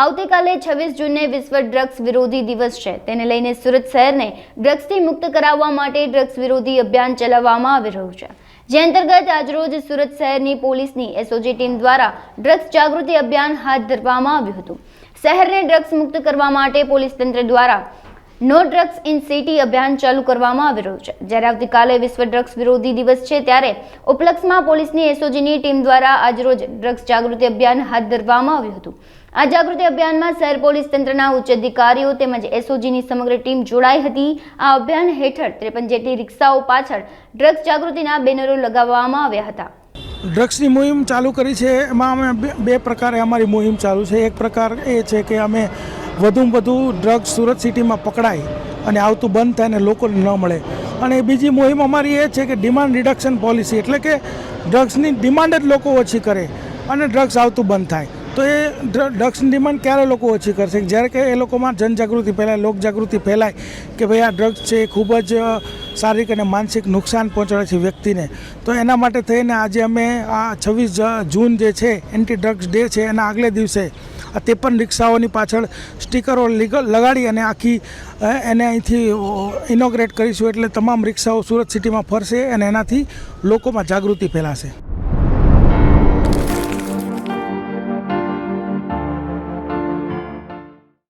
આવતીકાલે 26 જૂને વિશ્વ ડ્રગ્સ વિરોધી દિવસ છે। તેને લઈને સુરત શહેરને ડ્રગ્સથી મુક્ત કરાવવા માટે ડ્રગ્સ વિરોધી અભિયાન ચલાવવામાં આવી રહ્યું છે, જે અંતર્ગત આજરોજ સુરત શહેરની પોલીસની એસઓજી ટીમ દ્વારા ડ્રગ્સ જાગૃતિ અભિયાન હાથ ધરવામાં આવ્યું હતું। શહેરને ડ્રગ્સ મુક્ત કરવા માટે પોલીસ તંત્ર દ્વારા નો ડ્રગ્સ ઇન સિટી અભિયાન ચાલુ કરવામાં આવી રહ્યું છે। જ્યારે આવતીકાલે વિશ્વ ડ્રગ્સ વિરોધી દિવસ છે, ત્યારે ઉપલક્ષમાં પોલીસની એસઓજીની ટીમ દ્વારા આજરોજ ડ્રગ્સ જાગૃતિ અભિયાન હાથ ધરવામાં આવ્યું હતું। આ જાગૃતિ અભિયાનમાં શહેર પોલીસ તંત્રના ઉચ્ચ અધિકારીઓ તેમજ એસઓજીની સમગ્ર ટીમ જોડાઈ હતી। આ અભિયાન હેઠળ 53 જેટલી રિક્ષાઓ પાછળ ડ્રગ્સ જાગૃતિના બેનરો લગાવવામાં આવ્યા હતા। ડ્રગ્સની મુહિમ ચાલુ કરી છે। એમાં અમે બે પ્રકારે અમારી મુહિમ ચાલુ છે। એક પ્રકાર એ છે કે અમે વધુમાં વધુ ડ્રગ્સ સુરત સિટીમાં પકડાય અને આવતું બંધ થાય અને લોકોને ન મળે, અને બીજી મુહિમ અમારી એ છે કે ડિમાન્ડ રિડક્શન પોલિસી, એટલે કે ડ્રગ્સની ડિમાન્ડ જ લોકો ઓછી કરે અને ડ્રગ્સ આવતું બંધ થાય। તો એ ડ્રગ્સની ડિમાન્ડ ક્યારે લોકો ઓછી કરશે? જ્યારે કે એ લોકોમાં જનજાગૃતિ ફેલાય, લોકજાગૃતિ ફેલાય કે ભાઈ આ ડ્રગ્સ છે એ ખૂબ જ શારીરિક અને માનસિક નુકસાન પહોંચાડે છે વ્યક્તિને। તો એના માટે થઈને આજે અમે આ 26 જૂન જે છે એન્ટી ડ્રગ્સ ડે છે, એના આગલે દિવસે આ 53 રિક્ષાઓની પાછળ સ્ટીકરો લગાડી અને આખી એને અહીંથી ઇનોગ્રેટ કરીશું। એટલે તમામ રિક્ષાઓ સુરત સિટીમાં ફરશે અને એનાથી લોકોમાં જાગૃતિ ફેલાશે।